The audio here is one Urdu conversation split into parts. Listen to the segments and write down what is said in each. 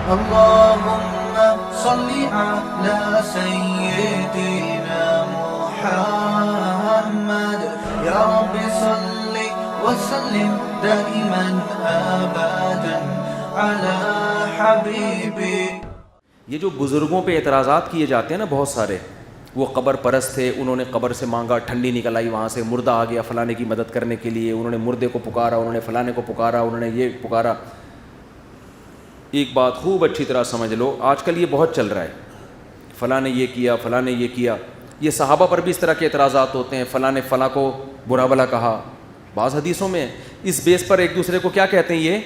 اللهم صل على سيدنا محمد يا رب صل وسلم دائما ابدا على حبيبي. یہ جو بزرگوں پہ اعتراضات کیے جاتے ہیں نا بہت سارے، وہ قبر پرست تھے، انہوں نے قبر سے مانگا، ٹھنڈی نکل آئی وہاں سے، مردہ آ گیا فلانے کی مدد کرنے کے لیے، انہوں نے مردے کو پکارا، انہوں نے فلانے کو پکارا، انہوں نے یہ پکارا. ایک بات خوب اچھی طرح سمجھ لو، آج کل یہ بہت چل رہا ہے، فلاں نے یہ کیا، فلاں نے یہ کیا. یہ صحابہ پر بھی اس طرح کے اعتراضات ہوتے ہیں، فلاں نے فلاں کو برا بھلا کہا. بعض حدیثوں میں اس بیس پر ایک دوسرے کو کیا کہتے ہیں، یہ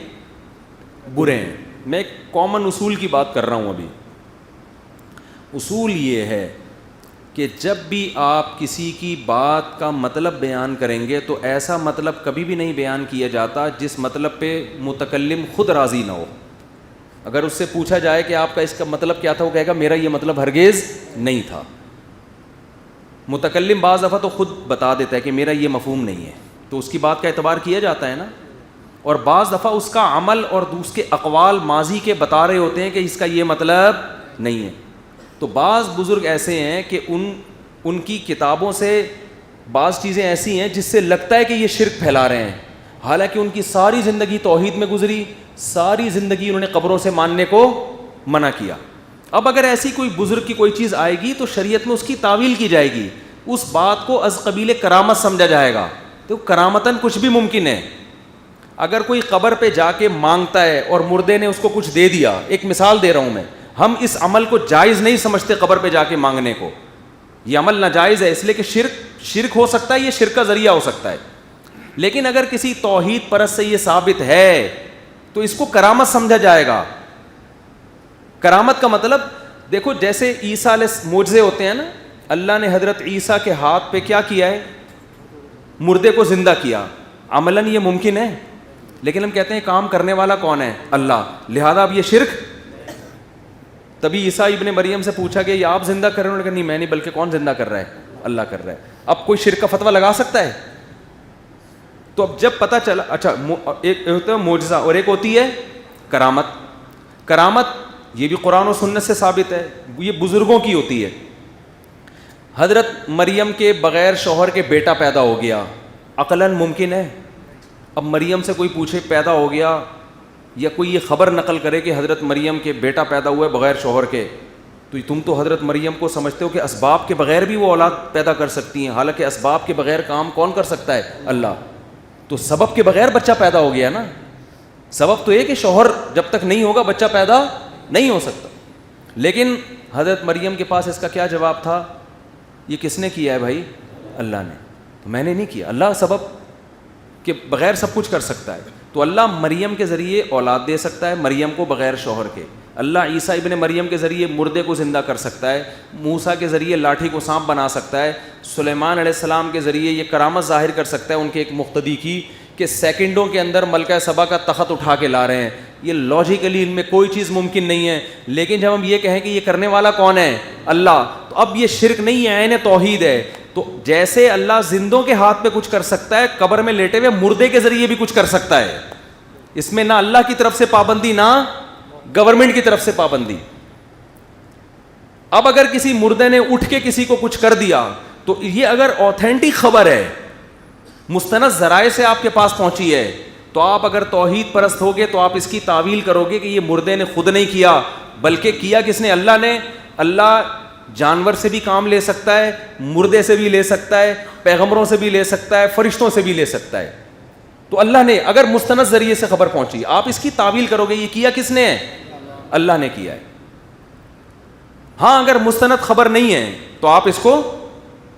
برے ہیں. میں ایک کامن اصول کی بات کر رہا ہوں ابھی. اصول یہ ہے کہ جب بھی آپ کسی کی بات کا مطلب بیان کریں گے تو ایسا مطلب کبھی بھی نہیں بیان کیا جاتا جس مطلب پہ متکلم خود راضی نہ ہو. اگر اس سے پوچھا جائے کہ آپ کا اس کا مطلب کیا تھا، وہ کہے گا میرا یہ مطلب ہرگز نہیں تھا. متکلم بعض دفعہ تو خود بتا دیتا ہے کہ میرا یہ مفہوم نہیں ہے، تو اس کی بات کا اعتبار کیا جاتا ہے نا. اور بعض دفعہ اس کا عمل اور اس کے اقوال ماضی کے بتا رہے ہوتے ہیں کہ اس کا یہ مطلب نہیں ہے. تو بعض بزرگ ایسے ہیں کہ ان کی کتابوں سے بعض چیزیں ایسی ہیں جس سے لگتا ہے کہ یہ شرک پھیلا رہے ہیں، حالانکہ ان کی ساری زندگی توحید میں گزری، ساری زندگی انہوں نے قبروں سے ماننے کو منع کیا. اب اگر ایسی کوئی بزرگ کی کوئی چیز آئے گی تو شریعت میں اس کی تعویل کی جائے گی، اس بات کو از قبیل کرامت سمجھا جائے گا. تو کرامتاً کچھ بھی ممکن ہے. اگر کوئی قبر پہ جا کے مانگتا ہے اور مردے نے اس کو کچھ دے دیا، ایک مثال دے رہا ہوں میں، ہم اس عمل کو جائز نہیں سمجھتے قبر پہ جا کے مانگنے کو. یہ عمل ناجائز ہے، اس لیے کہ شرک ہو سکتا ہے، یہ شرک کا ذریعہ ہو سکتا ہے. لیکن اگر کسی توحید پرست سے یہ ثابت ہے تو اس کو کرامت سمجھا جائے گا. کرامت کا مطلب دیکھو، جیسے عیسیٰ علیہ معجزے ہوتے ہیں نا، اللہ نے حضرت عیسیٰ کے ہاتھ پہ کیا کیا ہے، مردے کو زندہ کیا. عملاً یہ ممکن ہے، لیکن ہم کہتے ہیں کام کرنے والا کون ہے، اللہ، لہذا اب یہ شرک. تبھی عیسیٰ ابن مریم سے پوچھا کہ یہ آپ زندہ کر رہے ہیں؟ انہوں نے کہا نہیں میں نہیں، بلکہ کون زندہ کر رہا ہے، اللہ کر رہا ہے. اب کوئی شرک کا فتویٰ لگا سکتا ہے؟ تو اب جب پتہ چلا، اچھا ایک ہوتا ہے معجزہ اور ایک ہوتی ہے کرامت. کرامت یہ بھی قرآن و سنت سے ثابت ہے، یہ بزرگوں کی ہوتی ہے. حضرت مریم کے بغیر شوہر کے بیٹا پیدا ہو گیا، عقلاً ممکن ہے. اب مریم سے کوئی پوچھے پیدا ہو گیا، یا کوئی یہ خبر نقل کرے کہ حضرت مریم کے بیٹا پیدا ہوا ہے بغیر شوہر کے، تو تم تو حضرت مریم کو سمجھتے ہو کہ اسباب کے بغیر بھی وہ اولاد پیدا کر سکتی ہیں، حالانکہ اسباب کے بغیر کام کون کر سکتا ہے، اللہ. تو سبب کے بغیر بچہ پیدا ہو گیا نا. سبب تو یہ کہ شوہر جب تک نہیں ہوگا بچہ پیدا نہیں ہو سکتا. لیکن حضرت مریم کے پاس اس کا کیا جواب تھا، یہ کس نے کیا ہے بھائی، اللہ نے. تو میں نے نہیں کیا، اللہ سبب کے بغیر سب کچھ کر سکتا ہے. تو اللہ مریم کے ذریعے اولاد دے سکتا ہے، مریم کو بغیر شوہر کے. اللہ عیسیٰ ابن مریم کے ذریعے مردے کو زندہ کر سکتا ہے، موسیٰ کے ذریعے لاٹھی کو سانپ بنا سکتا ہے، سلیمان علیہ السلام کے ذریعے یہ کرامت ظاہر کر سکتا ہے ان کے ایک مقتدی کی کہ سیکنڈوں کے اندر ملکہ سبا کا تخت اٹھا کے لا رہے ہیں. یہ لاجیکلی ان میں کوئی چیز ممکن نہیں ہے. لیکن جب ہم یہ کہیں کہ یہ کرنے والا کون ہے، اللہ، تو اب یہ شرک نہیں ہے، عین توحید ہے. تو جیسے اللہ زندوں کے ہاتھ پہ کچھ کر سکتا ہے، قبر میں لیٹے ہوئے مردے کے ذریعے بھی کچھ کر سکتا ہے. اس میں نہ اللہ کی طرف سے پابندی، نہ گورنمنٹ کی طرف سے پابندی. اب اگر کسی مردے نے اٹھ کے کسی کو کچھ کر دیا تو یہ اگر اوتھینٹک خبر ہے، مستند ذرائع سے آپ کے پاس پہنچی ہے، تو آپ اگر توحید پرست ہوگے تو آپ اس کی تعویل کرو گے کہ یہ مردے نے خود نہیں کیا، بلکہ کیا کس نے، اللہ نے. اللہ جانور سے بھی کام لے سکتا ہے، مردے سے بھی لے سکتا ہے، پیغمبروں سے بھی لے سکتا ہے، فرشتوں سے بھی لے سکتا ہے. تو اللہ نے اگر مستند ذریعے سے خبر پہنچی، آپ اس کی تعویل کرو گے یہ کیا کس نے ہے، اللہ نے کیا ہے. ہاں اگر مستند خبر نہیں ہے تو آپ اس کو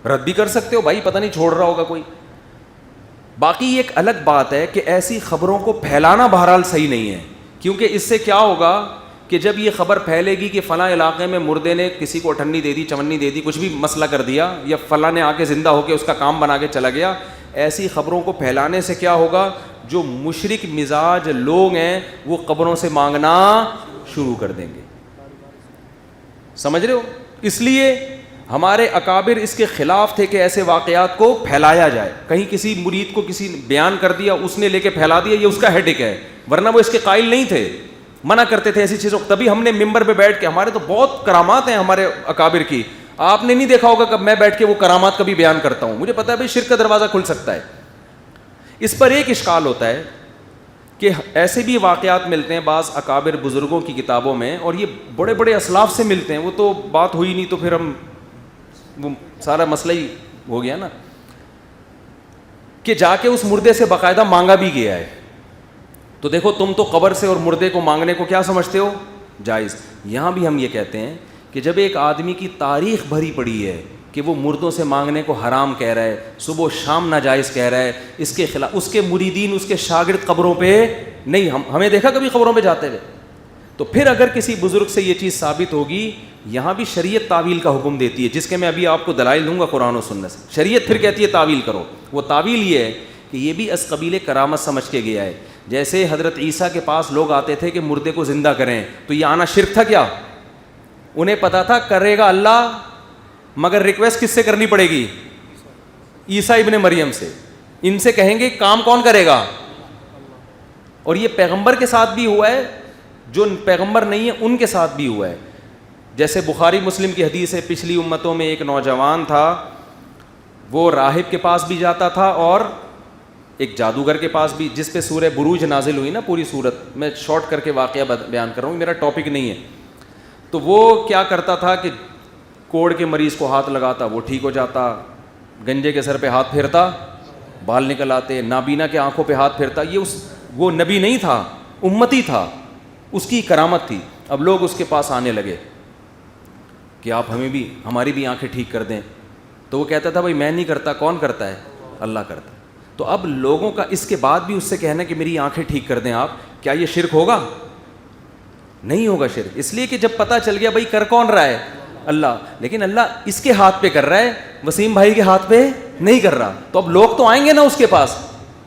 رد بھی کر سکتے ہو، بھائی پتہ نہیں چھوڑ رہا ہوگا کوئی. باقی ایک الگ بات ہے کہ ایسی خبروں کو پھیلانا بہرحال صحیح نہیں ہے، کیونکہ اس سے کیا ہوگا کہ جب یہ خبر پھیلے گی کہ فلاں علاقے میں مردے نے کسی کو اٹھنی دے دی، چمنی دے دی، کچھ بھی مسئلہ کر دیا، یا فلاں نے آ کے زندہ ہو کے اس کا کام بنا کے چلا گیا، ایسی خبروں کو پھیلانے سے کیا ہوگا، جو مشرک مزاج لوگ ہیں وہ قبروں سے مانگنا شروع کر دیں گے. سمجھ رہے ہو؟ اس لیے ہمارے اکابر اس کے خلاف تھے کہ ایسے واقعات کو پھیلایا جائے. کہیں کسی مرید کو کسی نے بیان کر دیا، اس نے لے کے پھیلا دیا، یہ اس کا ہیڈک ہے، ورنہ وہ اس کے قائل نہیں تھے. منع کرتے تھے ایسی چیزوں. تبھی ہم نے ممبر پہ بیٹھ کے, ہمارے تو بہت کرامات ہیں ہمارے اکابر کی, آپ نے نہیں دیکھا ہوگا کب میں بیٹھ کے وہ کرامات کبھی بیان کرتا ہوں. مجھے پتا ہے بھائی شرک کا دروازہ کھل سکتا ہے. اس پر ایک اشکال ہوتا ہے کہ ایسے بھی واقعات ملتے ہیں بعض اکابر بزرگوں کی کتابوں میں, اور یہ بڑے بڑے اسلاف سے ملتے ہیں, وہ تو بات ہوئی نہیں تو پھر ہم وہ سارا مسئلہ ہی ہو گیا نا, کہ جا کے اس مردے سے باقاعدہ مانگا بھی گیا ہے. تو دیکھو تم تو قبر سے اور مردے کو مانگنے کو کیا سمجھتے ہو, جائز. یہاں بھی ہم یہ کہتے ہیں کہ جب ایک آدمی کی تاریخ بھری پڑی ہے کہ وہ مردوں سے مانگنے کو حرام کہہ رہا ہے, صبح و شام ناجائز کہہ رہا ہے, اس کے خلاف اس کے مریدین اس کے شاگرد قبروں پہ نہیں, ہمیں دیکھا کبھی قبروں پہ جاتے ہوئے, تو پھر اگر کسی بزرگ سے یہ چیز ثابت ہوگی, یہاں بھی شریعت تعویل کا حکم دیتی ہے, جس کے میں ابھی آپ کو دلائل دوں گا قرآن و سنت سے. شریعت پھر کہتی ہے تعویل کرو. وہ تعویل یہ ہے کہ یہ بھی از قبیل کرامت سمجھ کے گیا ہے. جیسے حضرت عیسیٰ کے پاس لوگ آتے تھے کہ مردے کو زندہ کریں, تو یہ آنا شرک تھا کیا؟ انہیں پتا تھا کرے گا اللہ, مگر ریکویسٹ کس سے کرنی پڑے گی؟ عیسیٰ ابن مریم سے. ان سے کہیں گے کام کون کرے گا؟ اور یہ پیغمبر کے ساتھ بھی ہوا ہے, جو پیغمبر نہیں ہے ان کے ساتھ بھی ہوا ہے. جیسے بخاری مسلم کی حدیث ہے, پچھلی امتوں میں ایک نوجوان تھا, وہ راہب کے پاس بھی جاتا تھا اور ایک جادوگر کے پاس بھی, جس پہ سورہ بروج نازل ہوئی نا پوری سورت. میں شارٹ کر کے واقعہ بیان کر رہا ہوں, میرا ٹاپک نہیں ہے. تو وہ کیا کرتا تھا کہ کوڑ کے مریض کو ہاتھ لگاتا, وہ ٹھیک ہو جاتا, گنجے کے سر پہ ہاتھ پھیرتا, بال نکل آتے, نابینا کے آنکھوں پہ ہاتھ پھیرتا. وہ نبی نہیں تھا, امتی تھا, اس کی کرامت تھی. اب لوگ اس کے پاس آنے لگے کہ آپ ہماری بھی آنکھیں ٹھیک کر دیں. تو وہ کہتا تھا بھائی میں نہیں کرتا, کون کرتا ہے؟ اللہ کرتا ہے. تو اب لوگوں کا اس کے بعد بھی اس سے کہنا کہ میری آنکھیں ٹھیک کر دیں آپ, کیا یہ شرک ہوگا؟ نہیں ہوگا شرک, اس لیے کہ جب پتہ چل گیا بھائی کر کون رہا ہے؟ اللہ. لیکن اللہ اس کے ہاتھ پہ کر رہا ہے, وسیم بھائی کے ہاتھ پہ نہیں کر رہا. تو اب لوگ تو آئیں گے نا اس کے پاس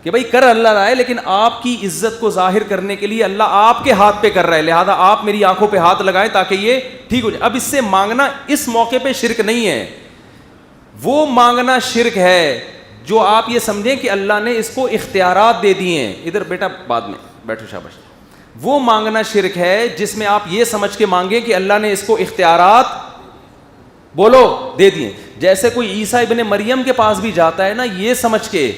کہ بھائی کر اللہ رہا ہے, لیکن آپ کی عزت کو ظاہر کرنے کے لیے اللہ آپ کے ہاتھ پہ کر رہا ہے, لہذا آپ میری آنکھوں پہ ہاتھ لگائیں تاکہ یہ ٹھیک ہو جائے. اب اس سے مانگنا اس موقع پہ شرک نہیں ہے. وہ مانگنا شرک ہے جو آپ یہ سمجھیں کہ اللہ نے اس کو اختیارات دے دیے ہیں. ادھر بیٹا بعد میں بیٹھو, شاباش. وہ مانگنا شرک ہے جس میں آپ یہ سمجھ کے مانگیں کہ اللہ نے اس کو اختیارات بولو دے دیے. جیسے کوئی عیسیٰ ابن مریم کے پاس بھی جاتا ہے نا, یہ سمجھ کے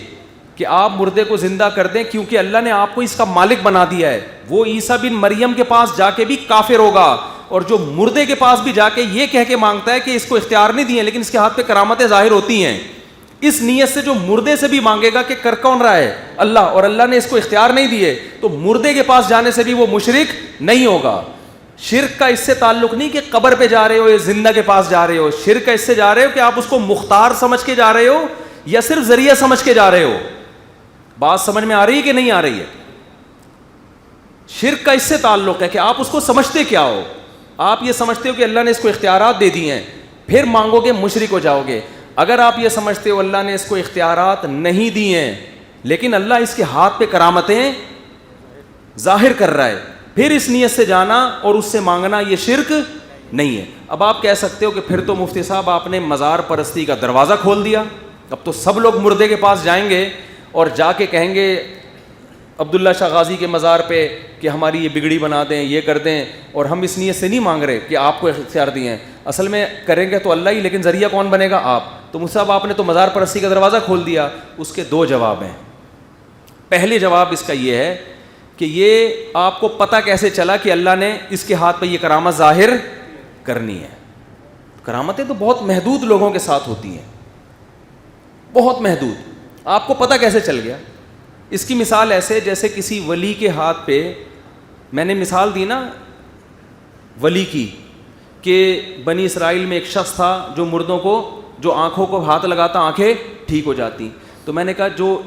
کہ آپ مردے کو زندہ کر دیں کیونکہ اللہ نے آپ کو اس کا مالک بنا دیا ہے. وہ عیسیٰ بن مریم کے پاس جا کے بھی کافر ہوگا, اور جو مردے کے پاس بھی جا کے یہ کہہ کے مانگتا ہے کہ اس کو اختیار نہیں دیے لیکن اس کے ہاتھ پہ کرامتیں ظاہر ہوتی ہیں, اس نیت سے جو مردے سے بھی مانگے گا کہ کر کون رہا ہے؟ اللہ, اور اللہ نے اس کو اختیار نہیں دیے, تو مردے کے پاس جانے سے بھی وہ مشرک نہیں ہوگا. شرک کا اس سے تعلق نہیں کہ قبر پہ جا رہے ہو یا زندہ کے پاس جا رہے ہو. شرک کا اس سے جا رہے ہو کہ آپ اس کو مختار سمجھ کے جا رہے ہو یا صرف ذریعہ سمجھ کے جا رہے ہو. بات سمجھ میں آ رہی ہے کہ نہیں آ رہی ہے؟ شرک کا اس سے تعلق ہے کہ آپ اس کو سمجھتے کیا ہو. آپ یہ سمجھتے ہو کہ اللہ نے اس کو اختیارات دے دیے ہیں, پھر مانگو گے مشرک ہو جاؤ گے. اگر آپ یہ سمجھتے ہو اللہ نے اس کو اختیارات نہیں دیے ہیں لیکن اللہ اس کے ہاتھ پہ کرامتیں ظاہر کر رہا ہے, پھر اس نیت سے جانا اور اس سے مانگنا یہ شرک نہیں ہے. اب آپ کہہ سکتے ہو کہ پھر تو مفتی صاحب آپ نے مزار پرستی کا دروازہ کھول دیا, اب تو سب لوگ مردے کے پاس جائیں گے اور جا کے کہیں گے عبداللہ شاہ غازی کے مزار پہ کہ ہماری یہ بگڑی بنا دیں, یہ کر دیں, اور ہم اس نیت سے نہیں مانگ رہے کہ آپ کو اختیار دیے ہیں, اصل میں کریں گے تو اللہ ہی, لیکن ذریعہ کون بنے گا؟ آپ. تو مفتی صاحب آپ نے تو مزار پرستی کا دروازہ کھول دیا. اس کے دو جواب ہیں. پہلے جواب اس کا یہ ہے کہ یہ آپ کو پتہ کیسے چلا کہ اللہ نے اس کے ہاتھ پہ یہ کرامت ظاہر کرنی ہے؟ کرامتیں تو بہت محدود لوگوں کے ساتھ ہوتی ہیں, بہت محدود. آپ کو پتہ کیسے چل گیا؟ اس کی مثال ایسے جیسے کسی ولی کے ہاتھ پہ, میں نے مثال دی نا ولی کی, کہ بنی اسرائیل میں ایک شخص تھا جو مردوں کو, جو آنکھوں کو ہاتھ لگاتا آنکھیں ٹھیک ہو جاتی. تو میں نے کہا جو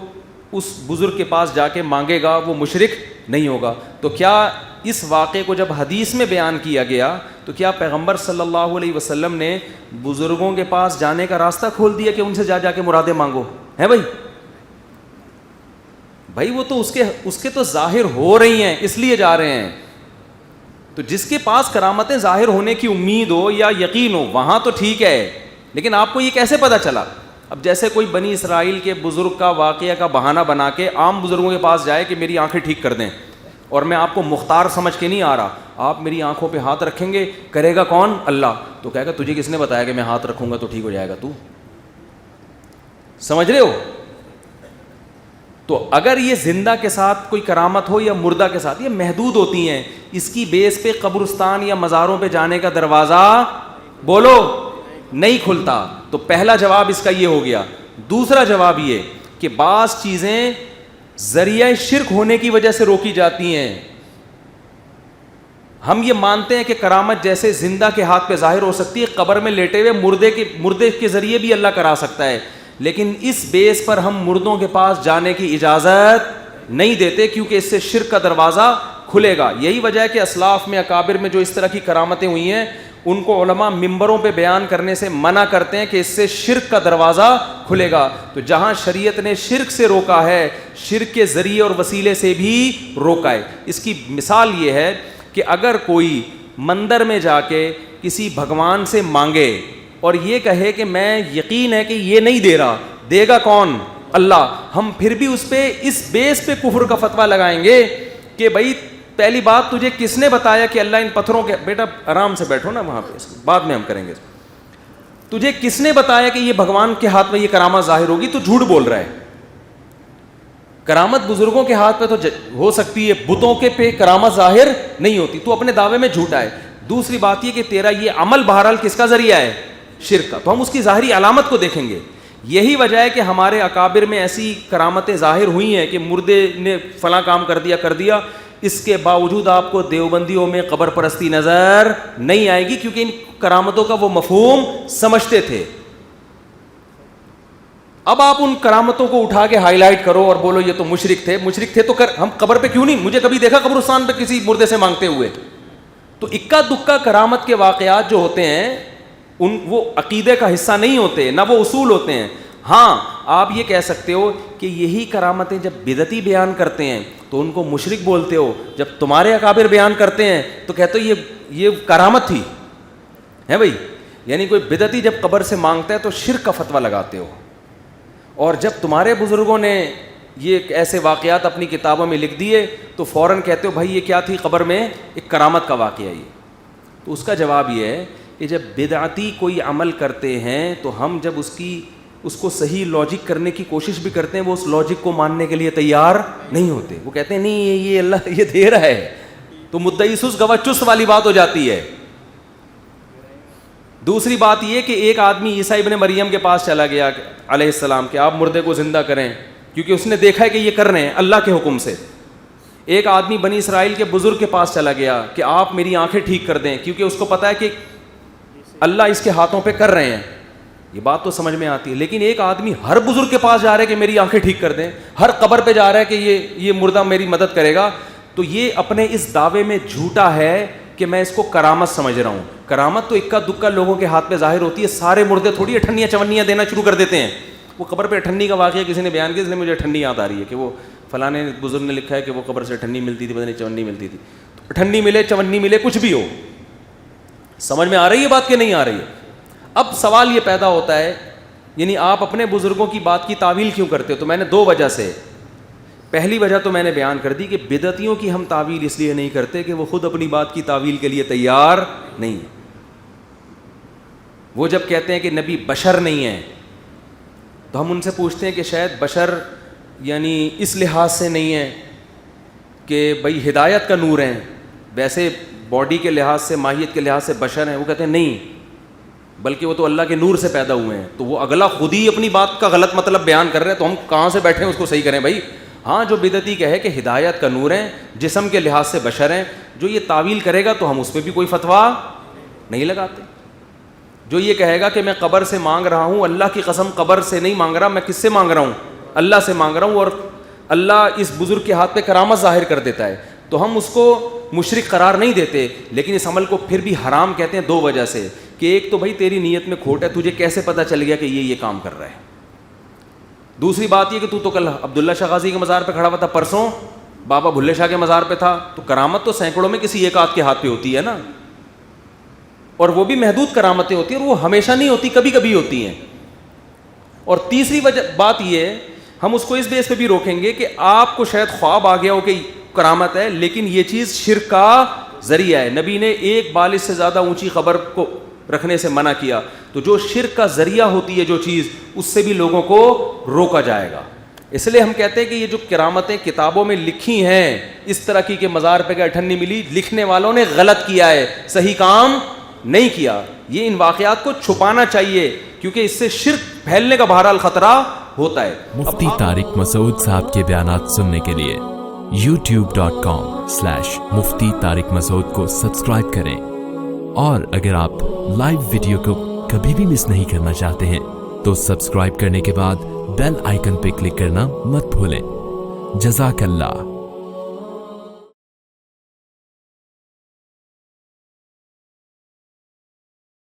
اس بزرگ کے پاس جا کے مانگے گا وہ مشرک نہیں ہوگا. تو کیا اس واقعے کو جب حدیث میں بیان کیا گیا تو کیا پیغمبر صلی اللہ علیہ وسلم نے بزرگوں کے پاس جانے کا راستہ کھول دیا کہ ان سے جا جا کے مرادیں مانگو؟ ہے بھائی وہ تو اس کے تو ظاہر ہو رہی ہیں اس لیے جا رہے ہیں. تو جس کے پاس کرامتیں ظاہر ہونے کی امید ہو یا یقین ہو وہاں تو ٹھیک ہے, لیکن آپ کو یہ کیسے پتہ چلا؟ اب جیسے کوئی بنی اسرائیل کے بزرگ کا واقعہ کا بہانہ بنا کے عام بزرگوں کے پاس جائے کہ میری آنکھیں ٹھیک کر دیں, اور میں آپ کو مختار سمجھ کے نہیں آ رہا. آپ میری آنکھوں پہ ہاتھ رکھیں گے, کرے گا کون؟ اللہ. تو کہے گا تجھے کس نے بتایا کہ میں ہاتھ رکھوں گا تو ٹھیک ہو جائے گا؟ تو سمجھ رہے ہو؟ تو اگر یہ زندہ کے ساتھ کوئی کرامت ہو یا مردہ کے ساتھ, یہ محدود ہوتی ہیں. اس کی بیس پہ قبرستان یا مزاروں پہ جانے کا دروازہ بولو نہیں کھلتا. تو پہلا جواب اس کا یہ ہو گیا. دوسرا جواب یہ کہ بعض چیزیں ذریعہ شرک ہونے کی وجہ سے روکی جاتی ہیں. ہم یہ مانتے ہیں کہ کرامت جیسے زندہ کے ہاتھ پہ ظاہر ہو سکتی ہے, قبر میں لیٹے ہوئے مردے کے ذریعے بھی اللہ کرا سکتا ہے, لیکن اس بیس پر ہم مردوں کے پاس جانے کی اجازت نہیں دیتے کیونکہ اس سے شرک کا دروازہ کھلے گا. یہی وجہ ہے کہ اسلاف میں اکابر میں جو اس طرح کی کرامتیں ہوئی ہیں ان کو علماء ممبروں پہ بیان کرنے سے منع کرتے ہیں کہ اس سے شرک کا دروازہ کھلے گا. تو جہاں شریعت نے شرک سے روکا ہے, شرک کے ذریعے اور وسیلے سے بھی روکا ہے. اس کی مثال یہ ہے کہ اگر کوئی مندر میں جا کے کسی بھگوان سے مانگے اور یہ کہے کہ میں یقین ہے کہ یہ نہیں دے رہا, دے گا کون؟ اللہ, ہم پھر بھی اس پہ اس بیس پہ کفر کا فتویٰ لگائیں گے کہ بھائی پہلی بات تجھے کس نے بتایا کہ اللہ ان پتھروں کے, بیٹا آرام سے بیٹھو نا وہاں پہ, بعد میں ہم کریں گے. تجھے کس نے بتایا کہ یہ بھگوان کے ہاتھ میں یہ کرامت ظاہر ہوگی؟ تو جھوٹ بول رہا ہے. کرامت بزرگوں کے ہاتھ پہ تو ہو سکتی ہے, بتوں کے پہ کرامت ظاہر نہیں ہوتی. تو اپنے دعوے میں جھوٹا ہے. دوسری بات یہ کہ تیرا یہ عمل بہرحال کس کا ذریعہ ہے؟ شرک کا. تو ہم اس کی ظاہری علامت کو دیکھیں گے. یہی وجہ ہے کہ ہمارے اکابر میں ایسی کرامتیں ظاہر ہوئی ہیں کہ مردے نے فلاں کام کر دیا, اس کے باوجود آپ کو دیوبندیوں میں قبر پرستی نظر نہیں آئے گی کیونکہ ان کرامتوں کا وہ مفہوم سمجھتے تھے. اب آپ ان کرامتوں کو اٹھا کے ہائی لائٹ کرو اور بولو یہ تو مشرک تھے تو ہم قبر پہ کیوں نہیں؟ مجھے کبھی دیکھا قبرستان پہ کسی مردے سے مانگتے ہوئے؟ تو اکا دکا کرامت کے واقعات جو ہوتے ہیں وہ عقیدے کا حصہ نہیں ہوتے, نہ وہ اصول ہوتے ہیں. ہاں آپ یہ کہہ سکتے ہو کہ یہی کرامتیں جب بدعتی بیان کرتے ہیں تو ان کو مشرک بولتے ہو, جب تمہارے اکابر بیان کرتے ہیں تو کہتے ہو یہ کرامت تھی ہے بھائی. یعنی کوئی بدعتی جب قبر سے مانگتا ہے تو شرک کا فتویٰ لگاتے ہو, اور جب تمہارے بزرگوں نے یہ ایسے واقعات اپنی کتابوں میں لکھ دیے تو فوراً کہتے ہو بھائی یہ کیا تھی قبر میں؟ ایک کرامت کا واقعہ یہ. تو اس کا جواب یہ ہے کہ جب بدعتی کوئی عمل کرتے ہیں تو ہم جب اس کو صحیح لاجک کرنے کی کوشش بھی کرتے ہیں, وہ اس لاجک کو ماننے کے لیے تیار نہیں ہوتے. وہ کہتے ہیں نہیں یہ اللہ یہ دے رہا ہے, تو مدعی سست گواہ چست والی بات ہو جاتی ہے. دوسری بات یہ کہ ایک آدمی عیسیٰ ابن مریم کے پاس چلا گیا علیہ السلام کہ آپ مردے کو زندہ کریں, کیونکہ اس نے دیکھا ہے کہ یہ کر رہے ہیں اللہ کے حکم سے. ایک آدمی بنی اسرائیل کے بزرگ کے پاس چلا گیا کہ آپ میری آنکھیں ٹھیک کر دیں, کیونکہ اس کو پتا ہے کہ اللہ اس کے ہاتھوں پہ کر رہے ہیں. یہ بات تو سمجھ میں آتی ہے. لیکن ایک آدمی ہر بزرگ کے پاس جا رہا ہے کہ میری آنکھیں ٹھیک کر دیں, ہر قبر پہ جا رہا ہے کہ یہ مردہ میری مدد کرے گا, تو یہ اپنے اس دعوے میں جھوٹا ہے کہ میں اس کو کرامت سمجھ رہا ہوں. کرامت تو اکا دکا لوگوں کے ہاتھ پہ ظاہر ہوتی ہے. سارے مردے تھوڑی اٹھنیاں چونیاں دینا شروع کر دیتے ہیں. وہ قبر پہ اٹھنی کا واقعہ کسی نے بیان کیا, اس لیے مجھے اٹھنی یاد آ رہی ہے کہ وہ فلاں بزرگ نے لکھا ہے کہ وہ قبر سے اٹھنی ملتی تھی, پتہ نہیں چونی ملتی تھی. اٹھنی ملے چونی ملے کچھ بھی ہو, سمجھ میں آ رہی ہے بات کہ نہیں آ رہی ہے؟ اب سوال یہ پیدا ہوتا ہے یعنی آپ اپنے بزرگوں کی بات کی تعویل کیوں کرتے ہو؟ تو میں نے دو وجہ سے, پہلی وجہ تو میں نے بیان کر دی کہ بدعتیوں کی ہم تعویل اس لیے نہیں کرتے کہ وہ خود اپنی بات کی تعویل کے لیے تیار نہیں ہے. وہ جب کہتے ہیں کہ نبی بشر نہیں ہے تو ہم ان سے پوچھتے ہیں کہ شاید بشر یعنی اس لحاظ سے نہیں ہے کہ بھائی ہدایت کا نور ہیں, ویسے باڈی کے لحاظ سے ماہیت کے لحاظ سے بشر ہیں. وہ کہتے ہیں نہیں, بلکہ وہ تو اللہ کے نور سے پیدا ہوئے ہیں. تو وہ اگلا خود ہی اپنی بات کا غلط مطلب بیان کر رہے ہیں, تو ہم کہاں سے بیٹھے ہیں اس کو صحیح کریں بھائی. ہاں جو بدعتی کہے کہ ہدایت کا نور ہیں, جسم کے لحاظ سے بشر ہیں, جو یہ تعویل کرے گا تو ہم اس پہ بھی کوئی فتویٰ نہیں لگاتے. جو یہ کہے گا کہ میں قبر سے مانگ رہا ہوں, اللہ کی قسم قبر سے نہیں مانگ رہا, میں کس سے مانگ رہا ہوں؟ اللہ سے مانگ رہا ہوں, اور اللہ اس بزرگ کے ہاتھ پہ کرامت ظاہر کر دیتا ہے, تو ہم اس کو مشرک قرار نہیں دیتے, لیکن اس عمل کو پھر بھی حرام کہتے ہیں دو وجہ سے. کہ ایک تو بھائی تیری نیت میں کھوٹ ہے, تجھے کیسے پتہ چل گیا کہ یہ کام کر رہا ہے. دوسری بات یہ کہ تو کل عبداللہ شاہ غازی کے مزار پہ کھڑا ہوا تھا, پرسوں بابا بھلے شاہ کے مزار پہ تھا, تو کرامت تو سینکڑوں میں کسی ایک آدھ کے ہاتھ پہ ہوتی ہے نا, اور وہ بھی محدود کرامتیں ہوتی ہیں, اور وہ ہمیشہ نہیں ہوتی, کبھی کبھی ہوتی ہیں. اور تیسری وجہ بات یہ ہے, ہم اس کو اس بیس پہ بھی روکیں گے کہ آپ کو شاید خواب آ گیا ہو کہ کرامت ہے, لیکن یہ چیز شرک کا ذریعہ ہے. نبی نے ایک بالش سے زیادہ اونچی قبر کو رکھنے سے منع کیا, تو جو شرک کا ذریعہ ہوتی ہے جو چیز, اس سے بھی لوگوں کو روکا جائے گا. اس لیے ہم کہتے ہیں کہ یہ جو کرامتیں کتابوں میں لکھی ہیں, اس طرح کی کہ مزار پہ گئے ٹھنڈی ملی, لکھنے والوں نے غلط کیا ہے, صحیح کام نہیں کیا. یہ ان واقعات کو چھپانا چاہیے کیونکہ اس سے شرک پھیلنے کا بہرحال خطرہ ہوتا ہے. مفتی طارق مسعود صاحب کے بیانات سننے کے لیے youtube.com/مفتی طارق مسعود کو سبسکرائب کریں, اور اگر آپ لائیو ویڈیو کو کبھی بھی مس نہیں کرنا چاہتے ہیں تو سبسکرائب کرنے کے بعد بیل آئیکن پہ کلک کرنا مت بھولیں. جزاک اللہ.